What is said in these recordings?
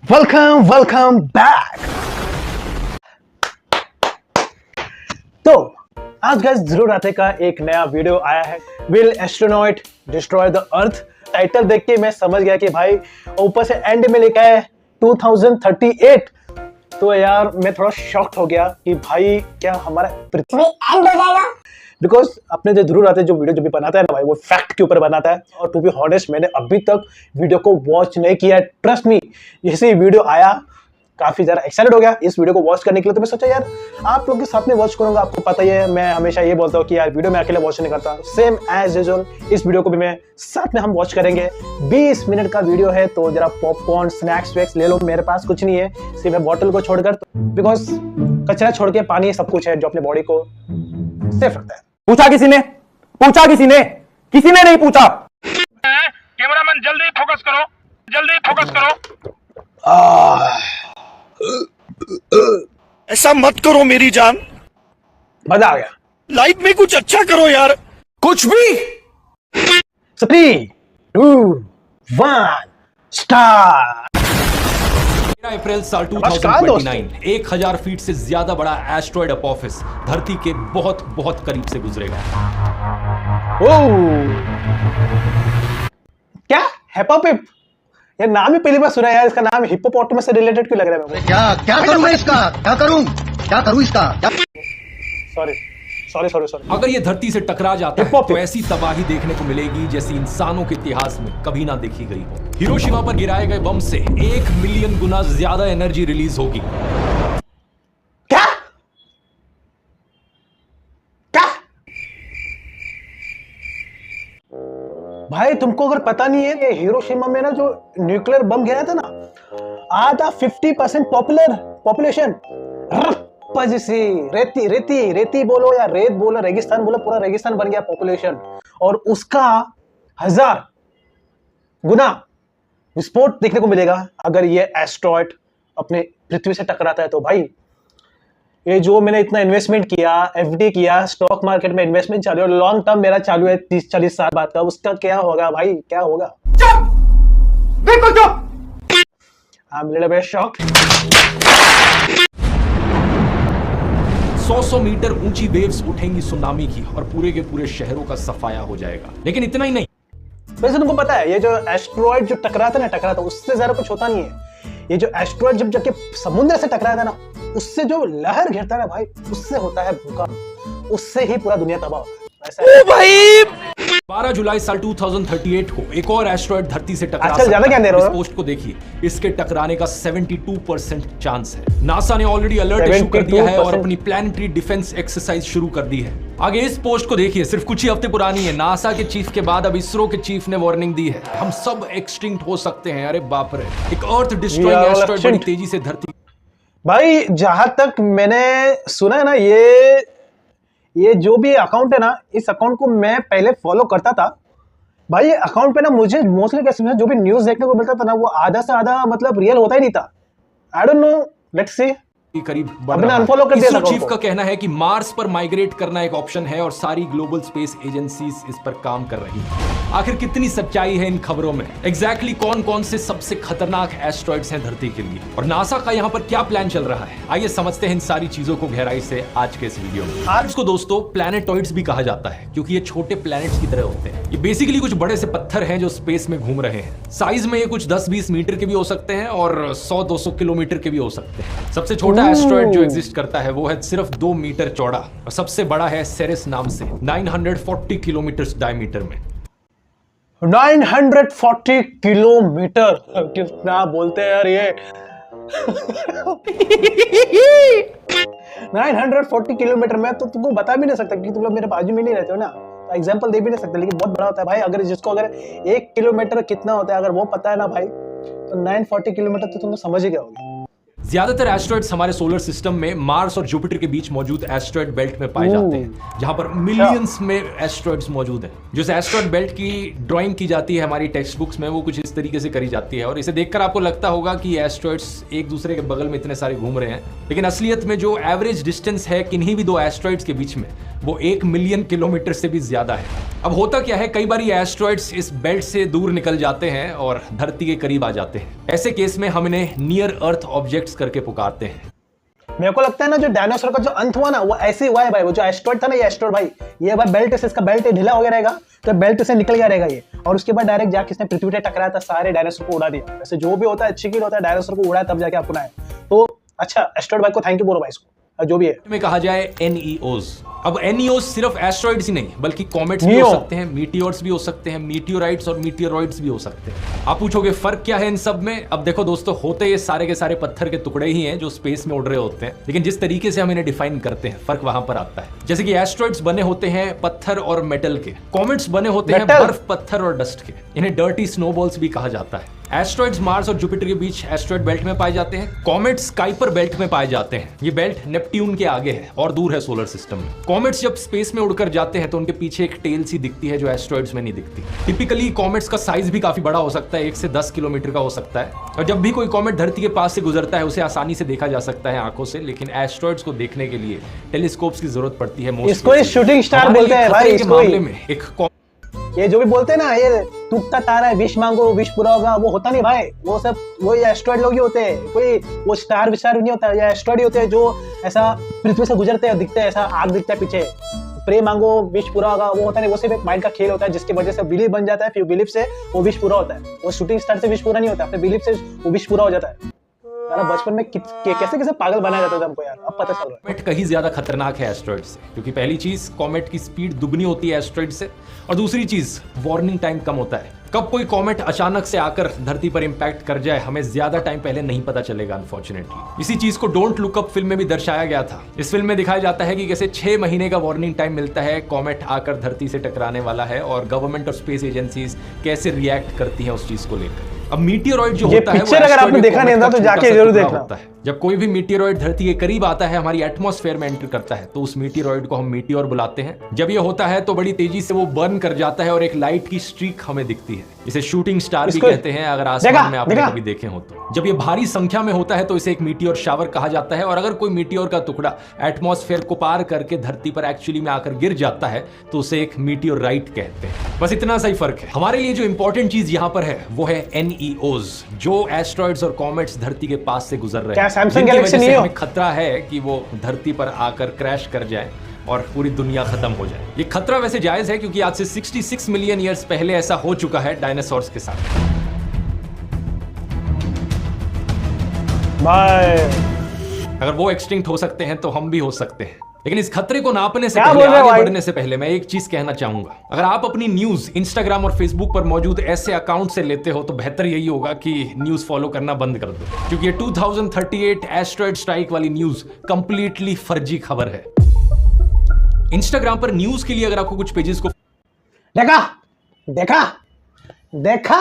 Welcome back. तो आज guys ध्रुव राठे का एक नया वीडियो आया है। Will astronaut destroy the earth. Title देख के मैं समझ गया कि भाई ऊपर से एंड में लिखा है 2038। तो यार मैं थोड़ा शॉक्ड हो गया कि भाई क्या हमारा पृथ्वी एंड हो जाएगा। बिकॉज अपने जो ध्रुव राठे जो वीडियो जो भी बनाता है ना भाई, वो फैक्ट के ऊपर बनाता है। और टू बी ऑनेस्ट मैंने अभी तक वीडियो को वॉच नहीं किया है। ट्रस्ट मी, जैसे वीडियो आया काफी ज्यादा एक्साइटेड हो गया इस वीडियो को वॉच करने के लिए। तो मैं सोचा यार आप लोग के साथ में वॉच करूंगा। आपको पता ही है मैं हमेशा ये बोलता हूँ कि यार वीडियो मैं अकेले वॉच नहीं करता। सेम एज यूजुअल इस वीडियो को भी मैं साथ में हम वॉच करेंगे। 20 मिनट का वीडियो है तो जरा पॉपकॉर्न स्नैक्स वैक्स ले लो। मेरे पास कुछ नहीं है सिर्फ बॉटल को छोड़कर, बिकॉज कचरा छोड़ के पानी सब कुछ है जो अपने बॉडी को सेफ रखता है। पूछा किसी ने किसी ने नहीं पूछा। कैमरामैन जल्दी फोकस करो। ऐसा मत करो मेरी जान, मजा आ गया। लाइफ में कुछ अच्छा करो यार, कुछ भी। 3, 2, 1 स्टार्ट। अप्रैल साल 2029 1000 फीट से ज्यादा बड़ा एस्ट्रॉयड अपोफिस धरती के बहुत बहुत करीब से गुजरेगा। क्या हेपापिप? ये नाम ही पहली बार सुना है यार। इसका नाम हिप्पोपोटामस से रिलेटेड क्यों लग रहा है मेरे को? क्या करूं मैं इसका? क्या करूं इसका? सॉरी। अगर ये धरती से टकरा जाता है तो ऐसी तबाही देखने को मिलेगी जैसी इंसानों के इतिहास में कभी ना देखी गई हो। हिरोशिमा पर गिराए गए बम से 1 मिलियन गुना ज्यादा एनर्जी रिलीज होगी। क्या? भाई तुमको अगर पता नहीं है कि हिरोशिमा में ना जो न्यूक्लियर बम गिरा था ना, आधा 50% पॉपुलेशन रेती बोलो या रेत बोलो, रेगिस्तान बोलो, पूरा रेगिस्तान बन गया पॉपुलेशन। और उसका 1000 गुना विस्फोट देखने को मिलेगा अगर ये एस्ट्रॉयड अपने पृथ्वी से टकराता है। तो भाई ये जो मैंने इतना इन्वेस्टमेंट किया, एफडी किया, स्टॉक मार्केट में इन्वेस्टमेंट चालू है, लॉन्ग टर्म मेरा चालू है 30-40 साल बाद का, उसका क्या होगा भाई? क्या होगा? बिल्कुल चुप। I am little bit shocked. 100 metre ऊंची वेव्स उठेंगी सुनामी की और पूरे के पूरे शहरों का सफाया हो जाएगा। लेकिन इतना ही नहीं, वैसे तुमको पता है ये जो एस्ट्रॉयड जो टकराता उससे ज्यादा कुछ होता नहीं है। ये जो एस्ट्रॉयड जब जाके समुद्र से टकराता है ना, उससे जो लहर घेरता है ना भाई, उससे होता है भूकंप। उससे ही पूरा दुनिया तबाह होता है। भाई 12 जुलाई साल 2038 को एक और एस्ट्रॉयड धरती से टकरा अच्छा, ज्यादा क्या दे रहे हो? इस पोस्ट को देखिए, इसके टकराने का 72% चांस है। नासा ने ऑलरेडी अलर्ट इशू कर दिया है और अपनी प्लैनेटरी डिफेंस एक्सरसाइज शुरू कर दी है। आगे इस पोस्ट को देखिए, सिर्फ कुछ ही हफ्ते पुरानी है। नासा के चीफ के बाद अब इसरो के चीफ ने वार्निंग दी है, हम सब एक्सटिंक्ट हो सकते हैं। अरे बाप रे, एक अर्थ डिस्ट्रॉइंग एस्ट्रॉयड बड़ी तेजी से धरती। भाई जहां तक मैंने सुना है ना, ये जो भी अकाउंट है ना, इस अकाउंट को मैं पहले फॉलो करता था। भाई ये अकाउंट पे ना मुझे मोस्टली क्या जो भी न्यूज़ देखने को मिलता था ना, वो आधा से आधा मतलब रियल होता ही नहीं था। I don't know, let's see. करीब अनफॉलो कर दिया। इसरो चीफ का कहना है कि मार्स पर माइग्रेट करना एक ऑप्शन है और सारी ग्लोबल स्पेस एजेंसीज इस पर काम कर रही हैं। आखिर कितनी सच्चाई है इन खबरों में? एग्जैक्टली कौन से सबसे खतरनाक एस्ट्रॉइड्स हैं धरती के लिए और नासा का यहाँ पर क्या प्लान चल रहा है? आइए समझते हैं इन सारी चीजों को गहराई से आज के इस वीडियो में। आज को दोस्तों प्लैनेटॉइड्स भी कहा जाता है क्योंकि ये छोटे प्लैनेट्स की तरह होते हैं। ये बेसिकली कुछ बड़े से पत्थर हैं जो स्पेस में घूम रहे हैं। साइज में ये कुछ 10-20 मीटर के भी हो सकते हैं और 100-200 किलोमीटर के भी हो सकते हैं। सबसे छोटा एस्ट्रॉइड जो एग्जिस्ट करता है वो है सिर्फ 2 मीटर चौड़ा और सबसे बड़ा है सेरेस नाम से 940 किलोमीटर डायमीटर में। 940 किलोमीटर कितना बोलते हैं यार ये। 940 किलोमीटर में तो तुमको बता भी नहीं सकता कि तुम लोग मेरे बाजू में नहीं रहते हो ना, तो एग्जांपल दे भी नहीं सकते। लेकिन बहुत बड़ा होता है भाई। अगर 1 किलोमीटर कितना होता है अगर वो पता है ना भाई, तो 940 किलोमीटर तो तुम समझ ही गए होगे। ज्यादातर एस्ट्रॉइड्स हमारे सोलर सिस्टम में मार्स और जुपिटर के बीच मौजूद एस्ट्रॉइड बेल्ट में पाए जाते हैं, जहां पर मिलियंस में एस्ट्रॉइड्स मौजूद हैं। जो एस्ट्रॉइड बेल्ट की ड्राइंग की जाती है हमारी टेक्स्ट बुक्स में, वो कुछ इस तरीके से करी जाती है और इसे देखकर आपको लगता होगा कि एस्ट्रॉइड्स एक दूसरे के बगल में इतने सारे घूम रहे हैं। लेकिन असलियत में जो एवरेज डिस्टेंस है किन्हीं भी दो एस्ट्रॉइड्स के बीच में, वो 1 मिलियन किलोमीटर से भी ज्यादा है। अब होता क्या है, कई बार ये एस्ट्रॉइड्स इस बेल्ट से दूर निकल जाते हैं और धरती के करीब आ जाते हैं। ऐसे केस में हम इन्हें नियर अर्थ ऑब्जेक्ट्स करके पुकारते हैं। मेरे को लगता है ना, जो डायनासोर का जो अंत हुआ ना, वो ऐसे ही हुआ है भाई। वो जो एस्ट्रॉइड था ना, ये एस्ट्रॉइड भाई, ये भाई बेल्ट से, इसका बेल्ट ढीला हो गया रहेगा तो बेल्ट से निकल गया रहेगा ये, और उसके बाद डायरेक्ट जाके इसने पृथ्वी पे टकराया था, सारे डायनासोर को उड़ा दिया। वैसे जो भी होता है चिकिन होता है, डायनासोर को उड़ाया तब जाके आपको आया। तो अच्छा, एस्ट्रॉइड भाई को थैंक यू बोलो भाई इसको, जो भी है। में कहा जाए NEOs। अब NEOs सिर्फ एस्ट्रॉइड्स ही नहीं बल्कि कॉमेट्स भी हो सकते हैं, मीटियोर्स भी हो सकते हैं, मीटियोराइट्स और मीटियोरॉइड्स भी हो सकते हैं। आप पूछोगे फर्क क्या है इन सब में? अब देखो दोस्तों, होते ये सारे के सारे पत्थर के टुकड़े ही हैं जो स्पेस में उड़ रहे होते हैं, लेकिन जिस तरीके से हम इन्हें डिफाइन करते हैं फर्क वहां पर आता है। जैसे कि एस्ट्रॉइड्स बने होते हैं पत्थर और मेटल के, कॉमेट्स बने होते हैं बर्फ, पत्थर और डस्ट के। इन्हें डर्टी स्नोबॉल्स भी कहा जाता है। एस्ट्रॉइड्स मार्स और जुपिटर के बीच एस्ट्रॉइड बेल्ट में पाए जाते हैं। कॉमेट्स काइपर बेल्ट में पाए जाते हैं। ये बेल्ट नेपट्यून के आगे है और दूर है सोलर सिस्टम में। कॉमेट्स जब स्पेस में उड़कर जाते हैं तो उनके पीछे एक टेल सी दिखती है जो एस्ट्रॉइड्स में नहीं दिखती। टिपिकली कॉमेट्स का साइज भी काफी बड़ा हो सकता है, 1 से 10 किलोमीटर का हो सकता है, और जब भी कोई कॉमेट धरती के पास से गुजरता है उसे आसानी से देखा जा सकता है आंखों से, लेकिन एस्ट्रॉइड्स को देखने के लिए टेलीस्कोप्स की जरूरत पड़ती है। इसको शूटिंग स्टार बोलते हैं भाई। इसके मामले में एक ये जो भी बोलते हैं ना, ये टूटता तारा है, विश मांगो विश पूरा होगा, वो होता नहीं भाई। वो सब वो एस्ट्रॉइड लोग ही होते हैं, कोई वो स्टार विस्टार नहीं होता। ये एस्ट्रॉइड ही होते हैं जो ऐसा पृथ्वी से गुजरते हैं, दिखते हैं, ऐसा आग दिखता है पीछे, प्रे मांगो विश पूरा होगा, वो होता नहीं। वो सिर्फ एक माइंड का खेल होता है जिसकी वजह से बिलीफ बन जाता है, फिर बिलीफ से वो विश पूरा होता है। वो शूटिंग स्टार से विश पूरा नहीं होता, अपने बिलीफ से वो विश पूरा हो जाता है। यार बचपन में कैसे कैसे पागल बनाया जाता था हमको यार, अब पता चल रहा है। कॉमेट कहीं ज्यादा खतरनाक है एस्ट्रॉइड से, क्योंकि पहली चीज कॉमेट की स्पीड दुगनी होती है एस्ट्रॉइड से, और दूसरी चीज वार्निंग टाइम कम होता है। कब कोई कॉमेट अचानक से आकर धरती पर इंपैक्ट कर जाए हमें ज्यादा टाइम पहले नहीं पता चलेगा अनफॉर्चुनेटली। इसी चीज को डोंट लुक अप फिल्म में भी दर्शाया गया था। इस फिल्म में दिखाया जाता है कि कैसे 6 महीने का वार्निंग टाइम मिलता है, कॉमेट आकर धरती से टकराने वाला है, और गवर्नमेंट और स्पेस एजेंसीज कैसे रिएक्ट करती हैं उस चीज को लेकर। अब मीटियोरॉइड जो होता है, पिक्चर अगर आपने देखा नहीं था तो जाके जरूर देखना। जब कोई भी मीटियोरॉइड धरती के करीब आता है, हमारी एटमॉस्फेयर में एंटर करता है, तो उस मीटियोरॉइड को हम मीटियोर बुलाते हैं। जब ये होता है तो बड़ी तेजी से वो बर्न कर जाता है और एक लाइट की स्ट्रीक हमें दिखती है। इसे शूटिंग स्टार भी कहते हैं अगर आसमान में आपने कभी देखे हो तो। जब ये भारी संख्या में होता है तो इसे एक मीटियोर शावर कहा जाता है, और अगर कोई मीटियोर का टुकड़ा एटमॉस्फेयर को पार करके धरती पर एक्चुअली में आकर गिर जाता है तो उसे एक मीटियोराइट कहते हैं। बस इतना सा ही फर्क है। हमारे लिए जो इंपॉर्टेंट चीज यहां पर है वो है NEOs, जो एस्ट्रॉइड्स और कॉमेट्स धरती के पास से गुजर रहे हैं। सैमसंग गैलेक्सी नहीं हो? हमें खतरा है कि वो धरती पर आकर क्रैश कर जाए और पूरी दुनिया खत्म हो जाए। ये खतरा वैसे जायज है क्योंकि आज से 66 मिलियन ईयर्स पहले ऐसा हो चुका है डायनासोर्स के साथ। बाय। अगर वो एक्सटिंक्ट हो सकते हैं तो हम भी हो सकते हैं। लेकिन इस खतरे को नापने से पहले, आगे बढ़ने से पहले मैं एक चीज कहना चाहूंगा। अगर आप अपनी न्यूज इंस्टाग्राम और फेसबुक पर मौजूद ऐसे अकाउंट से लेते हो तो बेहतर यही होगा कि न्यूज फॉलो करना बंद कर दो, क्योंकि ये 2038 एस्ट्रॉइड स्ट्राइक वाली न्यूज कंप्लीटली फर्जी खबर है। इंस्टाग्राम पर न्यूज के लिए अगर आपको कुछ पेजेस को देखा देखा देखा,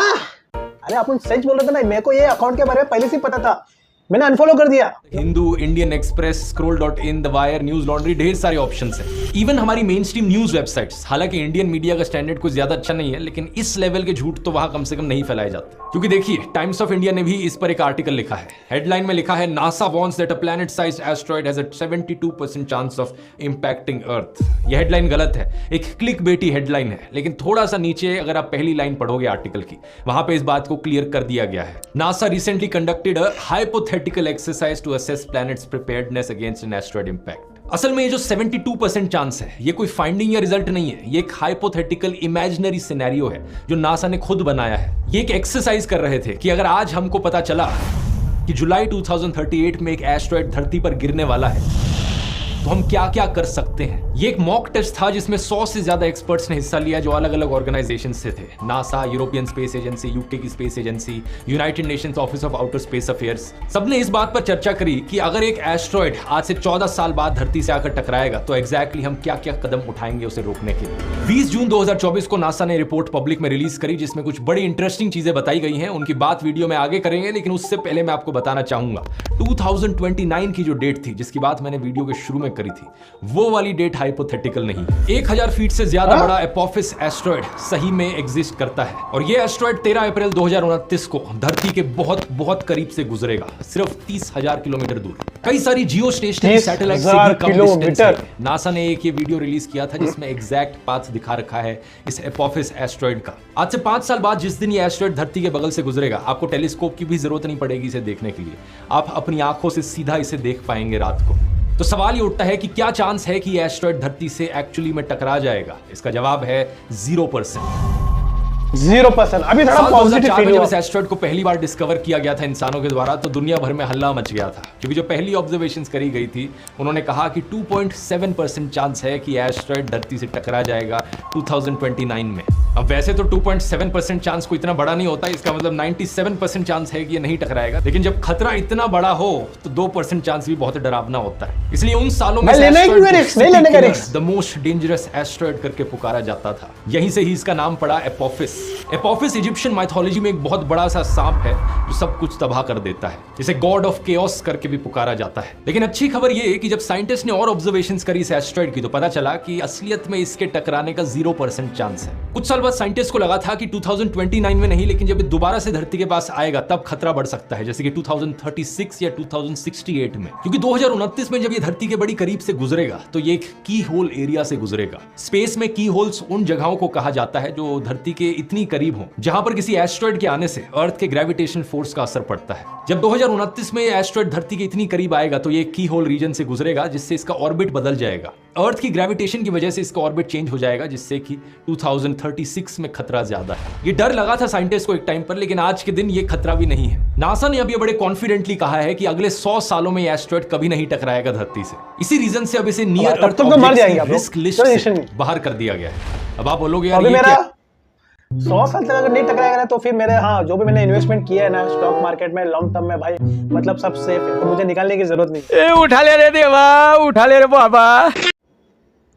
अरे अपन सच बोल रहे थे ना, मेरे को ये अकाउंट के बारे में पहले से पता था, मैंने अनफॉलो कर दिया। Hindu, Indian express, scroll.in, the wire, news laundry, ढेर सारे ऑप्शंस हैं। इवन हमारी मेन स्ट्रीम न्यूज वेबसाइट्स, हालांकि इंडियन मीडिया का स्टैंडर्ड कुछ ज्यादा अच्छा नहीं है, लेकिन इस लेवल के झूठ तो वहां कम से कम नहीं फैलाए जाते। क्योंकि देखिए, टाइम्स ऑफ इंडिया ने भी इस पर एक आर्टिकल लिखा है। हेडलाइन में लिखा है, NASA warns that a planet sized asteroid has a 72% chance of impacting earth. यह हेडलाइन गलत है, एक क्लिक बेटी हेडलाइन है, लेकिन थोड़ा सा नीचे अगर आप पहली लाइन पढ़ोगे आर्टिकल की, वहां पे इस बात को क्लियर कर दिया गया है। NASA recently conducted a hypothetical exercise to assess planet's preparedness against an asteroid impact। असल में ये जो 72% चांस है, ये कोई फाइंडिंग या रिजल्ट नहीं है, ये एक हाइपोथेटिकल इमेजिनरी सिनेरियो है जो नासा ने खुद बनाया है। ये एक एक्सरसाइज कर रहे थे कि अगर आज हमको पता चला कि जुलाई 2038 में एक एस्ट्रॉइड धरती पर गिरने वाला है तो हम क्या क्या कर सकते हैं। ये एक मॉक टेस्ट था जिसमें 100 से ज्यादा एक्सपर्ट्स ने हिस्सा लिया जो अलग अलग ऑर्गेनाइजेशन से थे। NASA, European Space Agency, UK की Space Agency, United Nations Office of Outer Space Affairs, सबने इस बात पर चर्चा करी कि अगर एक एस्ट्रॉइड आज से 14 साल बाद धरती से आकर टकराएगा तो एग्जैक्टली हम क्या क्या कदम उठाएंगे उसे रोकने के लिए। 20 जून 2024 को नासा ने रिपोर्ट पब्लिक में रिलीज करी जिसमें कुछ बड़ी इंटरेस्टिंग चीजें बताई गई हैं। उनकी बात वीडियो में आगे करेंगे, लेकिन उससे पहले मैं आपको बताना चाहूंगा 2029 की जो डेट थी जिसकी बात मैंने वीडियो के शुरू में करी थी, वो वाली डेट हाइपोथेटिकल नहीं। 1000 फीट से ज्यादा बड़ा एपोफिस एस्ट्रॉयड सही में एग्जिस्ट करता है और ये एस्ट्रॉयड 13 अप्रैल 2029 को धरती के बहुत बहुत करीब से गुजरेगा, सिर्फ 30,000 किलोमीटर दूर। कई सारी जियो स्टेशनरी सैटेलाइट से भी कम डिस्टेंस है। नासा ने एक ये वीडियो रिलीज किया था जिसमें एग्जैक्ट पाथ दिखा रखा है इस एपोफिस एस्ट्रॉयड का। आज से 5 साल बाद जिस दिन ये एस्ट्रॉयड धरती के बगल से गुजरेगा, आपको टेलीस्कोप की भी जरूरत नहीं पड़ेगी इसे देखने के लिए, आप अपनी आंखों से सीधा इसे देख पाएंगे रात को। तो सवाल ये उठता है कि क्या चांस है कि ये एस्ट्रॉयड धरती से एक्चुअली में टकरा जाएगा? इसका जवाब है 0%। 0%। अभी थोड़ा पॉजिटिव फील हुआ। जब इस एस्ट्रॉयड को पहली बार डिस्कवर किया गया था इंसानों के द्वारा, तो दुनिया भर में हल्ला मच गया था, क्योंकि जो पहली ऑब्जर्वेशंस करी गई थी उन्होंने कहा कि 2.7% चांस है कि एस्ट्रॉयड धरती से टकरा जाएगा 2029 में। अब वैसे तो 2.7% चांस को इतना बड़ा नहीं होता, इसका मतलब 97% चांस है कि ये नहीं टकराएगा, लेकिन जब खतरा इतना बड़ा हो तो 2% चांस भी बहुत डरावना होता है। इसलिए उन सालों में द मोस्ट डेंजरस एस्ट्रॉयड करके पुकारा जाता था। यहीं से ही इसका नाम पड़ा एपोफिस। एपोफिस इजिप्शियन माइथोलॉजी में एक बहुत बड़ा सा सांप है जो सब कुछ तबाह कर देता है, जिसे गॉड ऑफ केओस करके भी पुकारा जाता है। लेकिन अच्छी खबर ये है कि जब साइंटिस्ट ने और ऑब्जर्वेशंस करी इस एस्ट्रॉयड की, तो पता चला कि असलियत में इसके टकराने का 0% चांस है। कुछ साल बाद साइंटिस्ट को लगा था कि 2029 में नहीं, लेकिन जब दोबारा से धरती के पास आएगा तब खतरा बढ़ सकता है, जैसे कि 2036 या 2068 में, क्योंकि 2029 में जब ये धरती के बड़ी करीब से गुजरेगा तो ये एक की होल एरिया से गुजरेगा। स्पेस में की होल्स उन जगहों को कहा जाता है जो धरती के इतनी करीब हो जहां पर किसी एस्ट्रॉयड के आने से अर्थ के ग्रेविटेशन फोर्स का असर पड़ता है। जब 2029 में ये एस्ट्रॉयड धरती के इतनी करीब आएगा तो ये की होल रीजन से गुजरेगा, जिससे इसका ऑर्बिट बदल जाएगा। अर्थ की ग्रेविटेशन की वजह से इसका ऑर्बिट चेंज हो जाएगा, जिससे कि 2036 में खतरा ज्यादा है। ये डर लगा था साइंटिस्ट को एक टाइम पर, लेकिन आज के दिन ये खतरा भी नहीं है। नासा ने अभी बड़े कॉन्फिडेंटली कहा है कि अगले 100 सालों में ये एस्ट्रॉयड कभी नहीं टकराएगा धरती से। इसी रीजन से अब इसे नियर अर्थ रिस्क लिस्ट से बाहर कर दिया गया है। अब आप बोलोगे यार 100 साल तक अगर नहीं टकराएगा ना, तो फिर मेरे जो भी मैंने इन्वेस्टमेंट किया है ना स्टॉक मार्केट में लॉन्ग टर्म में, भाई मतलब सब सेफ है, तो मुझे निकालने की जरूरत नहीं। उठा ले रे देवा, उठा ले रे बाबा।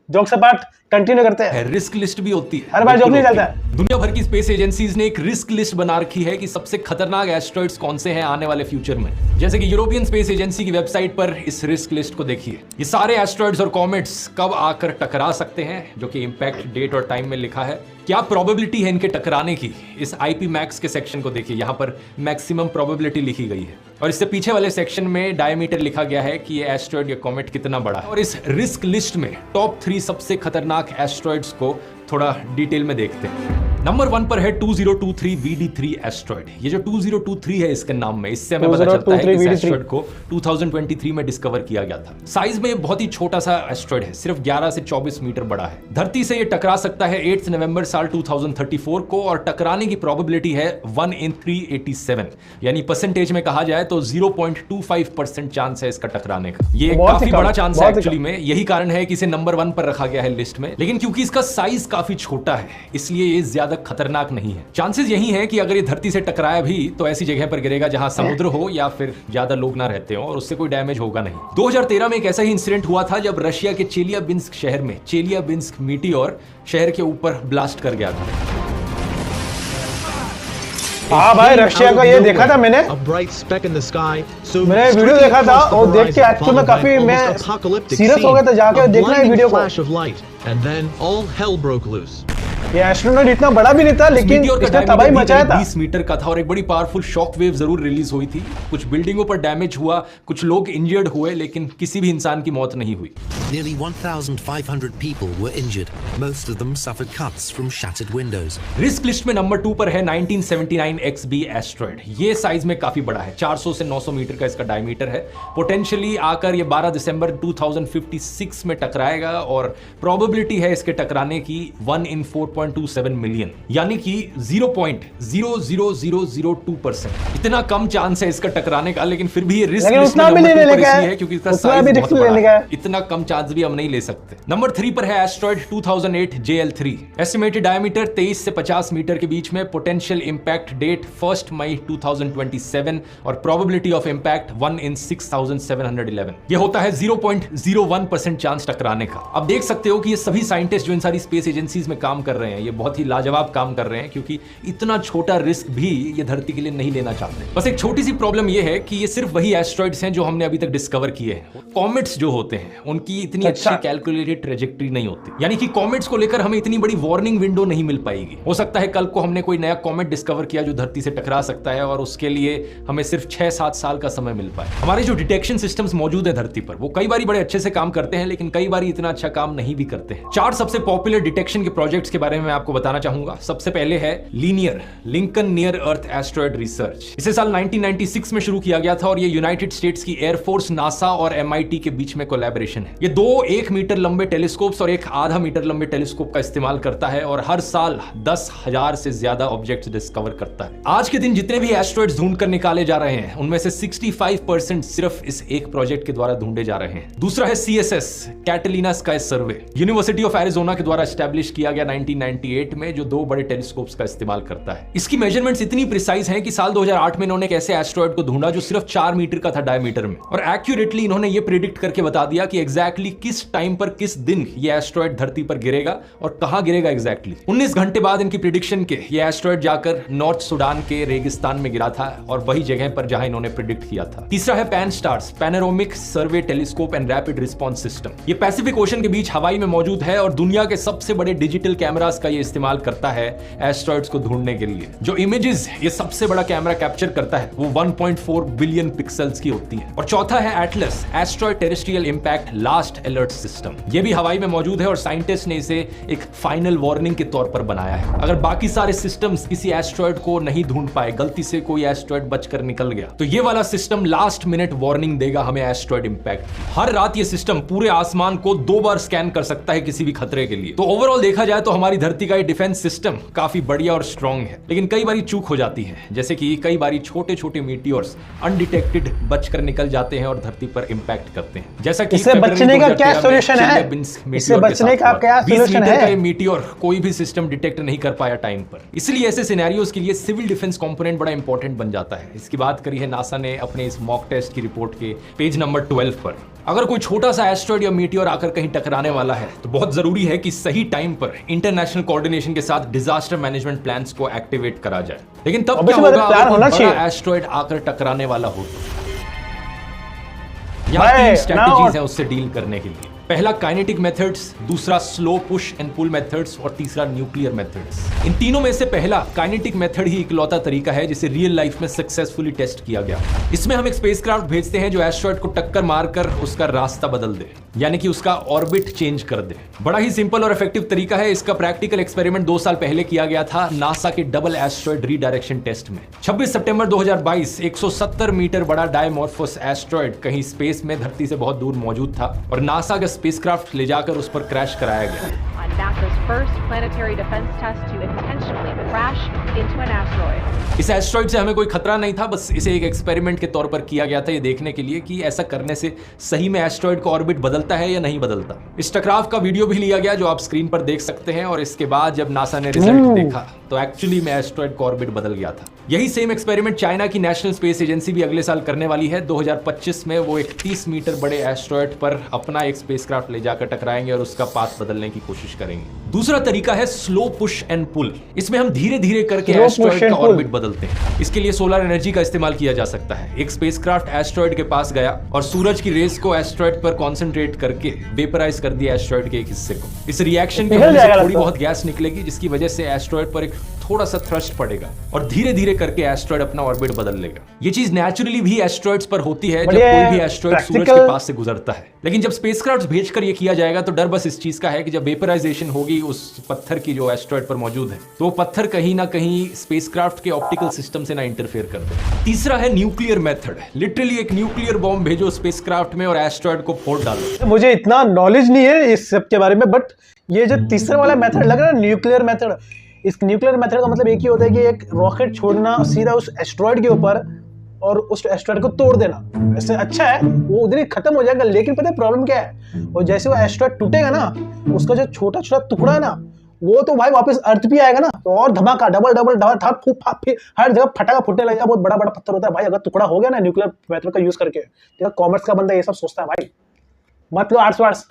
जोक से पार्ट कंटिन्यू करते हैं। रिस्क लिस्ट भी होती है, हर बार जोक नहीं चलता है। दुनिया भर की स्पेस एजेंसीज ने एक रिस्क लिस्ट बना रखी है कि सबसे खतरनाक एस्ट्रॉइड्स कौन से हैं आने वाले फ्यूचर में। जैसे कि यूरोपियन स्पेस एजेंसी की वेबसाइट पर इस रिस्क लिस्ट को देखिए। ये सारे एस्ट्रॉइड्स और कॉमेट्स कब आकर टकरा सकते हैं, जो कि इंपैक्ट डेट और टाइम में लिखा है। क्या प्रोबेबिलिटी है इनके टकराने की, इस आईपी मैक्स के सेक्शन को देखिए, यहाँ पर मैक्सिमम प्रोबेबिलिटी लिखी गई है, और इससे पीछे वाले सेक्शन में डायमीटर लिखा गया है कि ये एस्ट्रॉइड या कॉमेट कितना बड़ा है। और इस रिस्क लिस्ट में टॉप 3 सबसे खतरनाक एस्ट्रॉइड्स को थोड़ा डिटेल में देखते हैं। नंबर 1 पर है 2023 VD3 एस्ट्रॉइड। ये जो 2023 है इसके नाम में, इससे हमें पता चलता है कि इस एस्ट्रॉइड को 2023 में डिस्कवर किया गया था। साइज में बहुत ही छोटा सा एस्ट्रॉइड है, सिर्फ 11 से 24 मीटर बड़ा है। धरती से ये टकरा सकता है 8 नवंबर साल 2034 को, और टकराने की प्रोबेबिलिटी है 1 in 387, यानी परसेंटेज में कहा जाए तो 0.25% चांस है इसका टकराने का। ये काफी बड़ा चांस है एक्चुअली में, यही कारण है कि इसे नंबर 1 पर रखा गया है लिस्ट में। लेकिन क्योंकि इसका साइज काफी छोटा है, इसलिए ये ज्यादा खतरनाक नहीं है। चांसेस यही है कि अगर ये धरती से टकराया भी तो ऐसी जगह पर गिरेगा जहां समुद्र हो या फिर ज्यादा लोग ना रहते हो, और उससे कोई डैमेज होगा नहीं। 2013 में एक ऐसा ही इंसिडेंट हुआ था जब रशिया के चेलियाबिंस्क शहर में चेलियाबिंस्क मीटियोर शहर के ऊपर ब्लास्ट कर गया था। हाँ भाई, रशिया का ये देखा था मैंने वीडियो देखा था, और देख के एक्चुअली में काफी मैं सीरियस हो गया था। जाके देखना है वीडियो को। ये एस्ट्रोनॉट इतना बड़ा भी नहीं था, लेकिन इसने तबाही मचाया था। 20 मीटर का था और एक बड़ी पावरफुल शॉक वेव जरूर रिलीज हुई थी। कुछ बिल्डिंगों पर डैमेज हुआ, कुछ लोग इंजर्ड हुए, लेकिन किसी भी इंसान की मौत नहीं हुई। Nearly 1,500 people were injured. Most of them suffered cuts from shattered windows. Risk list में नंबर 2 पर है 1979 XB एस्ट्रॉइड। ये साइज में काफी बड़ा है, 400 से 900 मीटर का इसका डायमीटर है। पोटेंशियली आकर ये 12 दिसंबर 2056 में टकराएगा, और प्रोबेबिलिटी है इसके टकराने की 1 in 4.27 मिलियन, यानी कि 0.00002%। इतना कम चांस है इसका टकराने का, लेकिन फिर भी ये रिस्क लिस्ट में नंबर 2 पर इसलिए है क्योंकि इसका साइज बहुत बड़ा है। इतना कम चांस भी हम नहीं ले सकते। नंबर 3 पर है एस्ट्रॉइड 2008 JL3। एस्टिमेटेड डायमीटर 23 से 50 मीटर के बीच में, पोटेंशियल इंपैक्ट डेट 1 मई 2027, और प्रोबेबिलिटी ऑफ इंपैक्ट 1 in 6711। ये होता है 0.01% चांस टकराने का। अब देख सकते हो कि ये सभी साइंटिस्ट जो इन सारी स्पेस एजेंसीज में काम कर रहे हैं, ये बहुत ही लाजवाब काम कर रहे हैं, क्योंकि इतना छोटा रिस्क भी ये धरती के लिए नहीं लेना चाहते। बस एक छोटी सी प्रॉब्लम ये है कि ये सिर्फ वही एस्ट्रॉइड्स हैं जो हमने अभी तक डिस्कवर किए हैं। कॉमेट्स जो होते हैं उनकी इतनी अच्छी कैलकुलेटेड ट्रेजेक्टरी नहीं होती, यानी कि कॉमेट्स को लेकर हमें इतनी बड़ी वार्निंग विंडो नहीं मिल पाएगी। हो सकता है कल को हमने कोई नया कॉमेट डिस्कवर किया जो धरती से टकरा सकता है और उसके लिए हमें सिर्फ 6-7 साल का समय मिल पाए। हमारे जो डिटेक्शन सिस्टम्स मौजूद है धरती पर वो कई बार बड़े अच्छे से काम करते हैं, लेकिन कई बार इतना अच्छा काम नहीं भी करते हैं। 4 सबसे पॉपुलर डिटेक्शन के प्रोजेक्ट्स के बारे में मैं आपको बताना चाहूंगा। सबसे पहले है लीनियर लिंकन नियर अर्थ एस्ट्रॉयड रिसर्च। इसे साल 1996 में शुरू किया गया था और ये यूनाइटेड स्टेट्स की एयरफोर्स, नासा और MIT के बीच में कोलैबोरेशन है। ये 2 1 मीटर लंबे टेलीस्कोप्स और एक आधा मीटर लंबे टेलीस्कोप का इस्तेमाल करता है और हर साल 10,000 से ज्यादा ऑब्जेक्ट्स डिस्कवर करता है। आज के दिन जितने भी एस्ट्रॉयड्स ढूंढ कर निकाले जा रहे हैं उनमें से 65% सिर्फ इस एक प्रोजेक्ट के द्वारा ढूंढे जा रहे हैं। दूसरा है CSS Catalina sky survey, university of Arizona के द्वारा एस्टैब्लिश किया गया 1998 में, जो 2 बड़े टेलीस्कोप्स का इस्तेमाल करता है। इसकी मेजरमेंट्स इतनी प्रिसाइज हैं कि साल 2008 में इन्होंने एक ऐसे एस्ट्रॉयड को ढूंढा जो सिर्फ 4 मीटर का था डायमीटर में, और एक्यूरेटली इन्होंने ये प्रिडिक्ट करके बता दिया कि एग्जैक्टली किस टाइम पर किस दिन ये एस्ट्रॉयड धरती पर गिरेगा और कहां गिरेगा एग्जैक्टली। 19 घंटे बाद इनकी प्रिडिक्शन के ये एस्ट्रॉयड जाकर नॉर्थ सुडान के रेगिस्तान में गिरा था और वही जगह पर जहां इन्होंने प्रिडिक्ट किया था। तीसरा है PanSTARRS panoramic survey telescope and rapid response system. ये पैसिफिक ओशन के बीच हवाई में मौजूद है और दुनिया के सबसे बड़े डिजिटल कैमरास का ये इस्तेमाल करता है एस्ट्रॉयड्स को ढूंढने के लिए। जो इमेजेस ये सबसे बड़ा कैमरा कैप्चर करता है वो 1.4 बिलियन पिक्सल्स की होती है। और चौथा है Atlas asteroid terrestrial impact last alert system. ये भी हवाई में मौजूद है और साइंटिस्ट ने इसे एक फाइनल वार्निंग के तौर पर बनाया है। अगर बाकी सारे सिस्टम्स किसी एस्ट्रॉयड को नहीं ढूंढ पाए, गलती से कोई एस्ट्रॉयड बचकर निकल गया, तो ये वाला सिस्टम लास्ट मिनट वार्निंग देगा हमें एस्ट्रॉयड इंपैक्ट की। हर रात ये सिस्टम पूरे आसमान को 2 बार स्कैन कर सकता है किसी भी खतरे के लिए। तो ओवरऑल देखा जाए तो हमारी धरती का ये डिफेंस सिस्टम काफी बढ़िया और स्ट्रॉन्ग है, लेकिन कई बारी चूक हो जाती है, जैसे कि कई बारी छोटे छोटे मीटियोर्स अनडिटेक्टेड बचकर निकल जाते हैं और धरती पर इंपैक्ट करते हैं। जैसा कि इससे बचने का क्या सॉल्यूशन है? इससे बचने का क्या सॉल्यूशन है? मीटियोर कोई भी सिस्टम डिटेक्ट नहीं कर पाया टाइम पर, इसलिए ऐसे सिनेरियोज के लिए सिविल डिफेंस कंपोनेंट बड़ा इंपॉर्टेंट बन जाता है। इसकी बात करी है नासा ने अपने इस मॉक टेस्ट की रिपोर्ट के पेज नंबर 12 पर। अगर कोई छोटा सा एस्ट्रॉयड या मीटियोर आकर कहीं टकराने वाला है तो बहुत जरूरी है कि सही टाइम पर इंटरनेशनल कोऑर्डिनेशन के साथ डिजास्टर मैनेजमेंट प्लान्स को एक्टिवेट करा जाए। लेकिन तब क्या होगा अगर कोई बड़ा एस्ट्रॉयड आकर टकराने वाला हो? यहाँ 3 स्ट्रेटजीज हैं उससे डील करने के लिए। पहला काइनेटिक मेथड्स, दूसरा slow push and pull methods और तीसरा न्यूक्लियर मेथड्स। इन तीनों में से पहला काइनेटिक मेथड ही इकलौता तरीका है जिसे रियल लाइफ में सक्सेसफुली टेस्ट किया गया। इसमें हम एक स्पेसक्राफ्ट भेजते हैं जो एस्ट्रॉयड को टक्कर मारकर उसका रास्ता बदल दे, यानी कि उसका ऑर्बिट चेंज कर दे। बड़ा ही सिंपल और इफेक्टिव तरीका है। इसका प्रैक्टिकल एक्सपेरिमेंट 2 साल पहले किया गया था नासा के डबल एस्ट्रॉयड रीडायरेक्शन टेस्ट में। 26 सितंबर 2022 170 मीटर बड़ा डायमॉर्फस एस्ट्रॉयड कहीं स्पेस में धरती से बहुत दूर मौजूद था और नासा का स्पेसक्राफ्ट ले जाकर उस पर क्रैश कराया गया। On NASA's first planetary defense test to intentionally crash into an asteroid. इस एस्ट्रॉयड से हमें कोई खतरा नहीं था, बस इसे एक एक्सपेरिमेंट के तौर पर किया गया था ये देखने के लिए कि ऐसा करने से सही में एस्ट्रॉयड का ऑर्बिट बदलता है या नहीं बदलता। इस टकराव का वीडियो भी लिया गया जो आप स्क्रीन पर देख सकते हैं और इसके बाद जब नासा ने रिजल्ट देखा तो एक्चुअली में एस्ट्रॉयड का ऑर्बिट बदल गया था। यही सेम एक्सपेरिमेंट चाइना की नेशनल स्पेस एजेंसी भी अगले साल करने वाली है। 2025 में वो एक 30 मीटर बड़े एस्ट्रॉयड पर अपना एक स्पेसक्राफ्ट ले जाकर टकराएंगे और उसका पाथ बदलने की कोशिश करेंगे। दूसरा तरीका है स्लो पुश एंड पुल। इसमें हम धीरे धीरे करके एस्ट्रॉयड का ऑर्बिट बदलते हैं। इसके लिए सोलर एनर्जी का इस्तेमाल किया जा सकता है। एक स्पेसक्राफ्ट एस्ट्रॉयड के पास गया और सूरज की रेस को एस्ट्रॉयड पर कॉन्सेंट्रेट करके वेपराइज कर दिया एस्ट्रॉयड के एक हिस्से को। इस रिएक्शन की वजह से थोड़ी बहुत गैस निकलेगी जिसकी वजह से एस्ट्रॉयड पर एक थोड़ा सा थ्रस्ट पड़ेगा और धीरे धीरे करके एस्ट्रॉयड अपना ऑर्बिट बदल लेगा। ये चीज नेचुरली भी एस्ट्रॉयड्स पर होती है जब कोई भी एस्ट्रॉयड सूरज के पास से गुजरता है। लेकिन जब स्पेसक्राफ्ट्स भेजकर ये किया जाएगा तो डर बस इस चीज का है कि जब वेपराइजेशन होगी उस पत्थर की जो एस्ट्रॉयड पर मौजूद है तो वो पत्थर कहीं ना कहीं स्पेसक्राफ्ट के ऑप्टिकल सिस्टम से ना इंटरफेयर कर दे। तीसरा है न्यूक्लियर मेथड। लिटरली एक न्यूक्लियर बॉम्ब भेजो स्पेसक्राफ्ट में और एस्ट्रॉयड को फोड़ डालो। मुझे इतना नॉलेज नहीं है इस सब के बारे में, बट ये जो तीसरा वाला मेथड लग रहा है न्यूक्लियर मेथड, इस न्यूक्लियर मेथड का मतलब एक ही होता है कि एक रॉकेट छोड़ना सीधा उस एस्ट्रॉयड के ऊपर और उस एस्ट्रॉयड को तोड़ देना। ऐसे अच्छा है, वो उधर ही खत्म हो जाएगा। लेकिन पता है प्रॉब्लम क्या है? और जैसे वो एस्ट्रॉयड टूटेगा ना, उसका जो छोटा छोटा टुकड़ा है ना, वो तो भाई वापस अर्थ भी आएगा ना, तो और धमाका डबल डबल डबल फूक हर जगह फटाका फूटने लगेगा। बहुत बड़ा बड़ा पत्थर होता है भाई, अगर टुकड़ा हो गया ना न्यूक्लियर मेथड का यूज करके, तो कॉमर्स का बंदा ये सब सोचता है भाई, मत लो आर्ट्स वार्ट्स।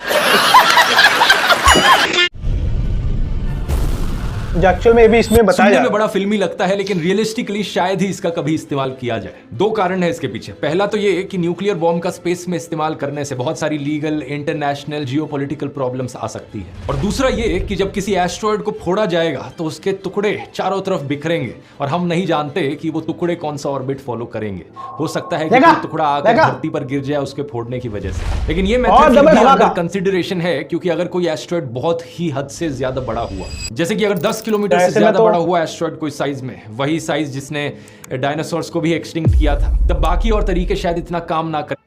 जो एक्चुअल में भी इसमें बताया सुनने जा में बड़ा फिल्मी लगता है, लेकिन रियलिस्टिकली शायद ही इसका कभी इस्तेमाल किया जाए। दो कारण है इसके पीछे। पहला तो ये कि न्यूक्लियर बॉम्ब का स्पेस में इस्तेमाल करने से बहुत सारी लीगल, इंटरनेशनल, जियोपॉलिटिकल प्रॉब्लम्स आ सकती है, और दूसरा ये कि जब किसी एस्ट्रॉयड को फोड़ा जाएगा तो उसके टुकड़े चारों तरफ बिखरेंगे और हम नहीं जानते कि वो टुकड़े कौन सा ऑर्बिट फॉलो करेंगे। हो सकता है कि कोई टुकड़ा आकर धरती पर गिर जाए उसके फोड़ने की वजह से। लेकिन ये मेथड अंडर कंसीडरेशन है, क्योंकि अगर कोई एस्ट्रॉयड बहुत ही हद से ज्यादा बड़ा हुआ, जैसे कि अगर 10 किलोमीटर से ज्यादा बड़ा हुआ एस्ट्रॉयड कोई साइज में, वही साइज जिसने डायनासोर्स को भी एक्सटिंक्ट किया था, तब बाकी और तरीके शायद इतना काम ना करें।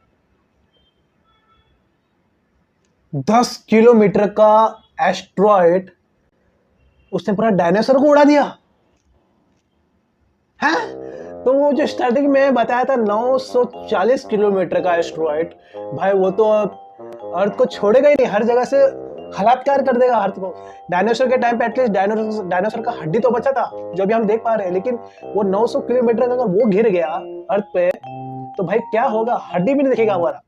10 किलोमीटर का एस्ट्रॉयड उसने पूरा डायनासोर को उड़ा दिया है। तो वो जो स्टार्टिंग में बताया था 940 किलोमीटर का एस्ट्रॉयड, भाई वो तो अर्थ को छोड़ेगा ही नहीं, हर जगह से हलात्कार कर देगा अर्थ को। डायनासोर के टाइम पे एटलीस्ट डायनासोर का हड्डी तो बचा था जो भी हम देख पा रहे हैं, लेकिन वो 900 किलोमीटर का अगर वो गिर गया अर्थ पे तो भाई क्या होगा, हड्डी भी नहीं दिखेगा हमारा।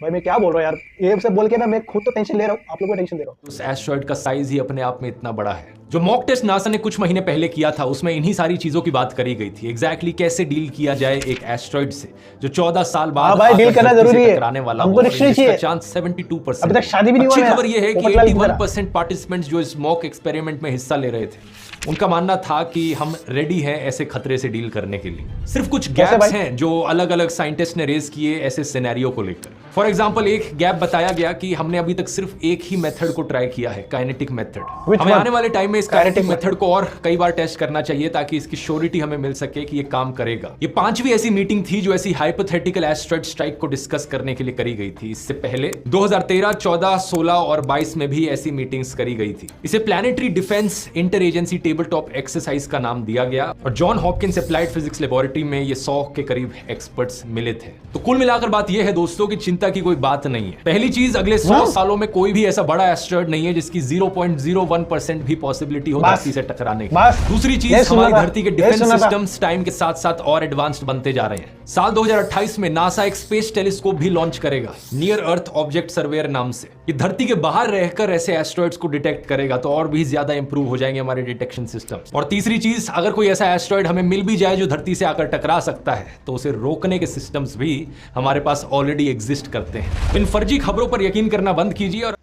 भाई मैं क्या बोल रहा हूँ यार, ये सब बोल के ना मैं खुद तो टेंशन ले रहा हूँ, आप लोगों को टेंशन दे रहा हूँ। उस एस्ट्रॉयड का साइज ही अपने आप में इतना बड़ा है। जो मॉक टेस्ट नासा ने कुछ महीने पहले किया था उसमें इन्हीं सारी चीजों की बात करी गई थी। एग्जैक्टली कैसे डील किया जाए एक एस्ट्रॉयड से जो 14 साल बाद भाई डील करना जरूरी है, टकराने वाला हमको नहीं चाहिए। चांस 72%। अभी तक शादी भी नहीं हुआ। अच्छी खबर ये है कि 81% पार्टिसिपेंट्स जो इस मॉक एक्सपेरिमेंट में हिस्सा ले रहे थे, उनका मानना था कि हम रेडी हैं ऐसे खतरे से डील करने के लिए। सिर्फ कुछ गैप्स हैं जो अलग अलग साइंटिस्ट ने रेज किए ऐसे सिनेरियो को लेकर। फॉर एग्जांपल एक गैप बताया गया कि हमने अभी तक सिर्फ एक ही मेथड को ट्राई किया है, काइनेटिक मेथड। हमें आने वाले टाइम में इस काइनेटिक मेथड को और कई बार टेस्ट करना चाहिए ताकि इसकी श्योरिटी हमें मिल सके कि ये काम करेगा। ये 5वीं ऐसी मीटिंग थी जो ऐसी हाइपोथेटिकल एस्ट्रॉयड स्ट्राइक को डिस्कस करने के लिए करी गई थी। इससे पहले 2013, 14, 16 और 22 में भी ऐसी मीटिंग्स करी गई थी। इसे planetary defence inter agency table top exercise का नाम दिया गया और John Hopkins applied physics laboratory में ये 100 के करीब एक्सपर्ट्स मिले थे। तो कुल मिलाकर बात यह है दोस्तों कि चिंता की कोई बात नहीं है। पहली चीज, अगले 100 सालों में कोई भी ऐसा बड़ा एस्ट्रॉयड नहीं है जिसकी 0.01% भी पॉसिबिलिटी हो धरती से टकराने की। दूसरी चीज, हमारी धरती के डिफेंस सिस्टम्स टाइम के साथ साथ और एडवांस्ड बनते जा रहे हैं। साल 2028 में नासा एक स्पेस टेलीस्कोप भी लॉन्च करेगा नियर अर्थ ऑब्जेक्ट सर्वेयर नाम से। ये धरती के बाहर रहकर ऐसे एस्ट्रॉयड्स को डिटेक्ट करेगा, तो और भी ज्यादा इंप्रूव हो जाएंगे हमारे डिटेक्शन सिस्टम्स। और तीसरी चीज, अगर कोई ऐसा एस्ट्रॉयड हमें मिल भी जाए जो धरती से आकर टकरा सकता है, तो उसे रोकने के सिस्टम्स भी हमारे पास ऑलरेडी एग्जिस्ट करते हैं। इन फर्जी खबरों पर यकीन करना बंद कीजिए। और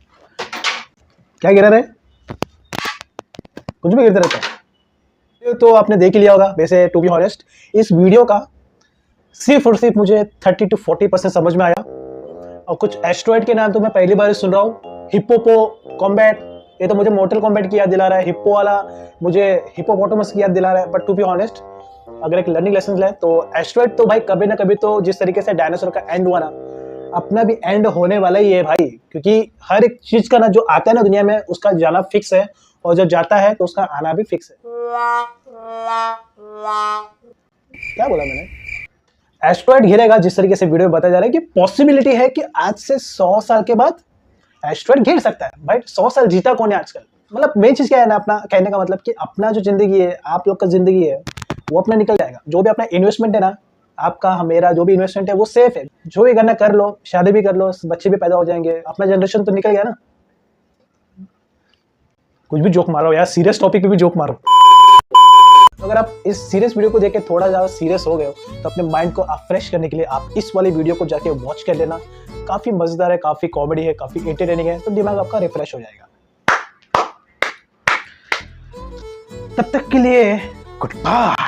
क्या गिरा रहे, कुछ भी गिरता रहता है। तो आपने देख ही लिया होगा। वैसे टू बी ऑनेस्ट इस वीडियो का सिर्फ और सिर्फ मुझे 30 to 40% समझ में आया, और कुछ एस्ट्रॉयड के नाम तो मैं पहली बार सुन रहा हूँ। हिप्पोपो कॉम्बैट, ये तो मुझे मोर्टल कॉम्बैट की याद दिला रहा है। हिप्पो वाला मुझे हिप्पोपोटामस की याद दिला रहा है। बट टू बी ऑनेस्ट अगर एक लर्निंग लेसन ले तो एस्ट्रॉयड तो भाई कभी ना कभी तो, जिस तरीके से डायनासोर का एंड हुआ ना, अपना भी एंड होने वाला ही है भाई। क्योंकि हर एक चीज का ना जो आता है ना दुनिया में, उसका जाना फिक्स है, और जब जाता है तो उसका आना भी फिक्स है। क्या बोला मैंने? एस्ट्रॉयड गिरेगा जिस तरीके से वीडियो में बताया जा रहा है कि पॉसिबिलिटी है कि आज से 100 साल के बाद एस्ट्रॉयड गिर सकता है। भाई 100 साल जीता कौन है आजकल? मतलब मेन चीज क्या है ना, अपना कहने का मतलब कि अपना जो जिंदगी है, आप लोग का जिंदगी है, वो अपना निकल जाएगा। जो भी अपना इन्वेस्टमेंट है ना, आपका मेरा जो भी इन्वेस्टमेंट है वो सेफ है। जो भी करना कर लो, शादी भी कर लो, बच्चे भी पैदा हो जाएंगे, अपना जनरेशन तो निकल गया ना। कुछ भी जोक मारो यार, सीरियस टॉपिक पे भी जोक मारो। अगर आप इस सीरियस वीडियो को देख के थोड़ा ज्यादा सीरियस हो गए हो, तो अपने माइंड को आप फ्रेश करने के लिए आप इस वाली वीडियो को जाके वॉच कर लेना। काफी मजेदार है, काफी कॉमेडी है, काफी एंटरटेनिंग है, तो दिमाग आपका रिफ्रेश हो जाएगा। तब तक के लिए गुड बाय।